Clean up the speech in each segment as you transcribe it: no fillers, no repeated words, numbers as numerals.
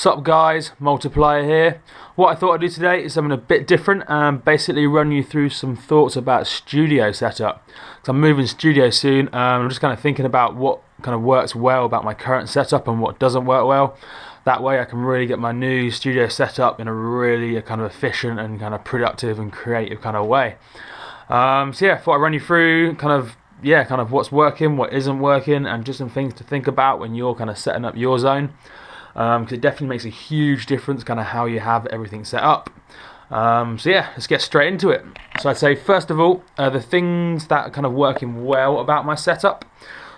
Sup guys, Multiplier here. What I thought I'd do today is something a bit different and basically run you through some thoughts about studio setup. So I'm moving studio soon. I'm just kind of thinking about what kind of works well about my current setup and what doesn't work well. That way I can really get my new studio setup in a really kind of efficient and kind of productive and creative kind of way. So yeah, thought I'd run you through kind of what's working, what isn't working, and just some things to think about when you're kind of setting up your zone. Because it definitely makes a huge difference kind of how you have everything set up. So yeah, let's get straight into it. So I'd say first of all, the things that are kind of working well about my setup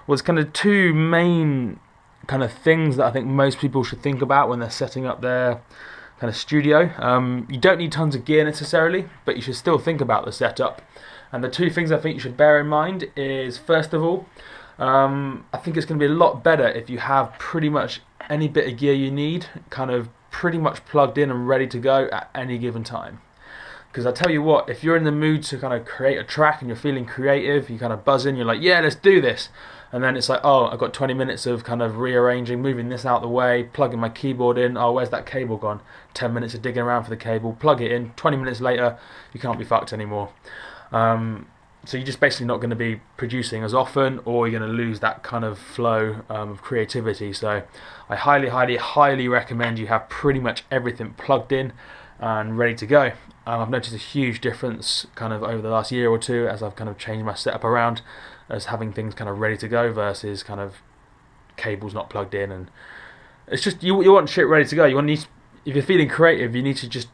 was kind of two main kind of things that I think most people should think about when they're setting up their kind of studio. You don't need tons of gear necessarily, but you should still think about the setup. And the two things I think you should bear in mind is, first of all, I think it's going to be a lot better if you have pretty much any bit of gear you need kind of pretty much plugged in and ready to go at any given time. Because I tell you what, if you're in the mood to kind of create a track and you're feeling creative, you kind of buzz in, you're like, yeah, let's do this. And then it's like, oh, I've got 20 minutes of kind of rearranging, moving this out of the way, plugging my keyboard in. Oh, where's that cable gone? 10 minutes of digging around for the cable, plug it in. 20 minutes later, you can't be fucked anymore. So you're just basically not going to be producing as often, or you're going to lose that kind of flow of creativity. So I highly recommend you have pretty much everything plugged in and ready to go. I've noticed a huge difference kind of over the last year or two as I've kind of changed my setup around, as having things kind of ready to go versus kind of cables not plugged in. And it's just, you want shit ready to go. If you're feeling creative, you need to just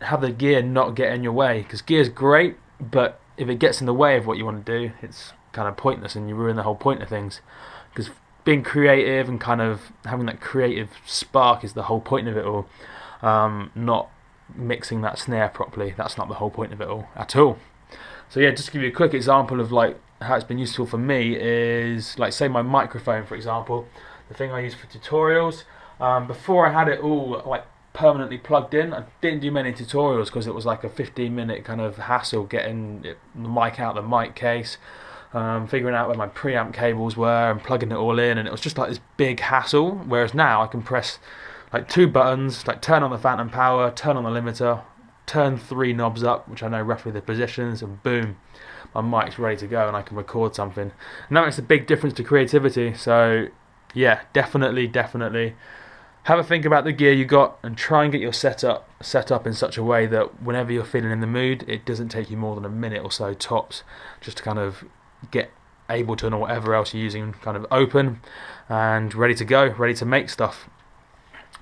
have the gear not get in your way, because gear's great, but if it gets in the way of what you want to do, it's kind of pointless and you ruin the whole point of things. Because being creative and kind of having that creative spark is the whole point of it all. Not mixing that snare properly, that's not the whole point of it all at all. So yeah, just to give you a quick example of like how it's been useful for me is, like, say my microphone, for example, the thing I use for tutorials. Before I had it all like permanently plugged in, I didn't do many tutorials because it was like a 15-minute kind of hassle getting the mic out of the mic case, figuring out where my preamp cables were and plugging it all in, and it was just like this big hassle. Whereas now I can press like two buttons, like turn on the phantom power, turn on the limiter, turn 3 knobs up, which I know roughly the positions, and boom, my mic's ready to go and I can record something. And that makes a big difference to creativity. So yeah, definitely have a think about the gear you got and try and get your setup set up in such a way that whenever you're feeling in the mood, it doesn't take you more than a minute or so tops, just to kind of get Ableton or whatever else you're using kind of open and ready to go, ready to make stuff,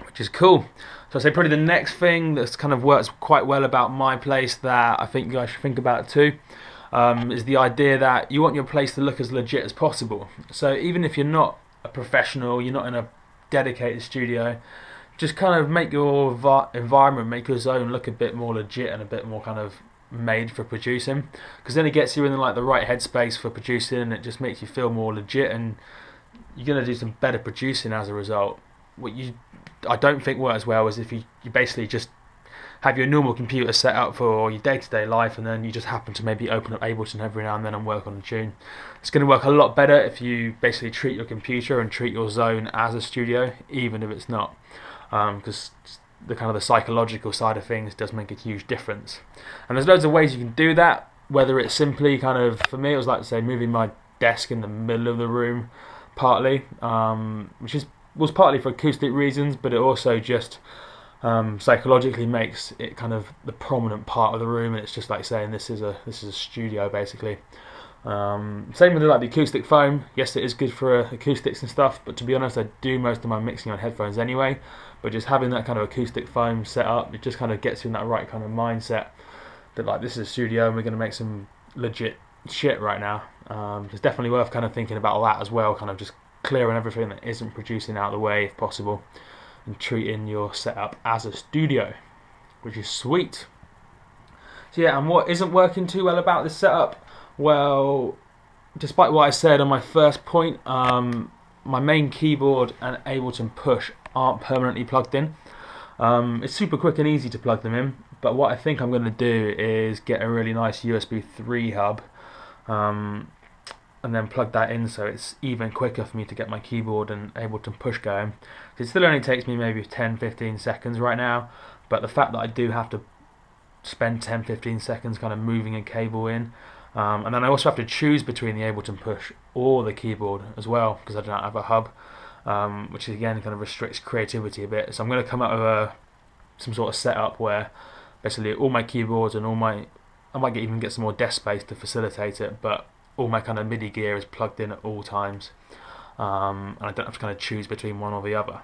which is cool. So I'd say probably the next thing that's kind of works quite well about my place that I think you guys should think about too, is the idea that you want your place to look as legit as possible. So even if you're not a professional, you're not in a dedicated studio, just kind of make your environment, make your zone look a bit more legit and a bit more kind of made for producing, because then it gets you in like the right headspace for producing, and it just makes you feel more legit, and you're going to do some better producing as a result. What I don't think works well is if you basically just have your normal computer set up for your day-to-day life, and then you just happen to maybe open up Ableton every now and then and work on a tune. It's going to work a lot better if you basically treat your computer and treat your zone as a studio, even if it's not, because the kind of the psychological side of things does make a huge difference. And there's loads of ways you can do that, whether it's simply kind of, for me it was like, say, moving my desk in the middle of the room partly, which was partly for acoustic reasons, but it also just psychologically makes it kind of the prominent part of the room, and it's just like saying this is a studio basically. Same with like the acoustic foam. Yes, it is good for acoustics and stuff, but to be honest, I do most of my mixing on headphones anyway. But just having that kind of acoustic foam set up, it just kind of gets you in that right kind of mindset that like this is a studio and we're going to make some legit shit right now. It's definitely worth kind of thinking about all that as well, kind of just clearing everything that isn't producing out of the way if possible, and treating your setup as a studio, which is sweet. So yeah, and what isn't working too well about this setup? Well, despite what I said on my first point, my main keyboard and Ableton push aren't permanently plugged in. It's super quick and easy to plug them in, but what I think I'm going to do is get a really nice USB 3 hub, and then plug that in so it's even quicker for me to get my keyboard and Ableton Push going. It still only takes me maybe 10-15 seconds right now, but the fact that I do have to spend 10-15 seconds kind of moving a cable in, and then I also have to choose between the Ableton Push or the keyboard as well, because I don't have a hub, which again kind of restricts creativity a bit. So I'm going to come up with some sort of setup where basically all my keyboards and I might even get some more desk space to facilitate it, but all my kind of MIDI gear is plugged in at all times, and I don't have to kind of choose between one or the other,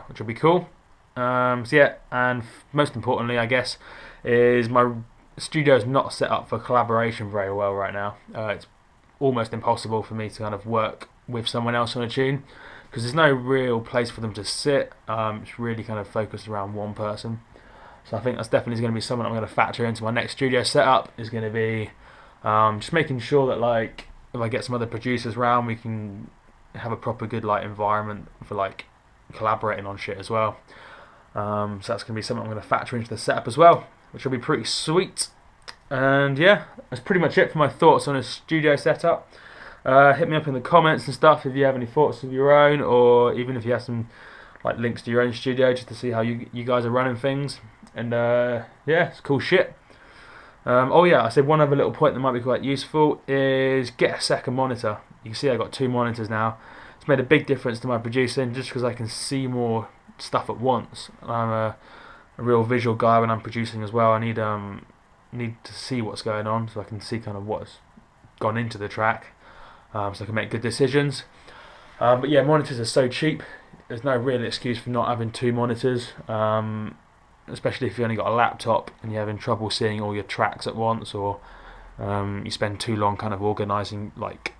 which will be cool. So yeah, and most importantly, I guess, is my studio is not set up for collaboration very well right now. It's almost impossible for me to kind of work with someone else on a tune, because there's no real place for them to sit. It's really kind of focused around one person. So I think that's definitely going to be something I'm going to factor into my next studio setup, is going to be just making sure that, like, if I get some other producers around, we can have a proper good like environment for like collaborating on shit as well. So that's going to be something I'm going to factor into the setup as well, which will be pretty sweet. And yeah, that's pretty much it for my thoughts on a studio setup. Hit me up in the comments and stuff if you have any thoughts of your own, or even if you have some like links to your own studio, just to see how you guys are running things. And yeah, it's cool shit. Oh yeah, I said one other little point that might be quite useful is get a second monitor. You can see I've got 2 monitors now. It's made a big difference to my producing, just because I can see more stuff at once. I'm a real visual guy when I'm producing as well. I need to see what's going on, so I can see kind of what's gone into the track, so I can make good decisions. But yeah, monitors are so cheap. There's no real excuse for not having 2 monitors, especially if you only got a laptop and you're having trouble seeing all your tracks at once, or you spend too long kind of organising, like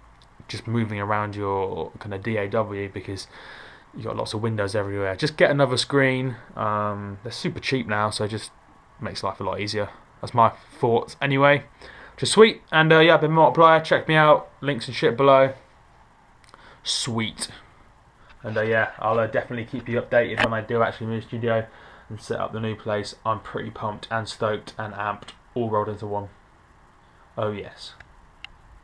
just moving around your kind of DAW because you've got lots of windows everywhere. Just get another screen. They're super cheap now, so it just makes life a lot easier. That's my thoughts anyway. Just sweet. And yeah, I've been Multiplier. Check me out. Links and shit below. Sweet. And yeah, I'll definitely keep you updated when I do actually move studio and set up the new place. I'm pretty pumped and stoked and amped, all rolled into one. Oh yes.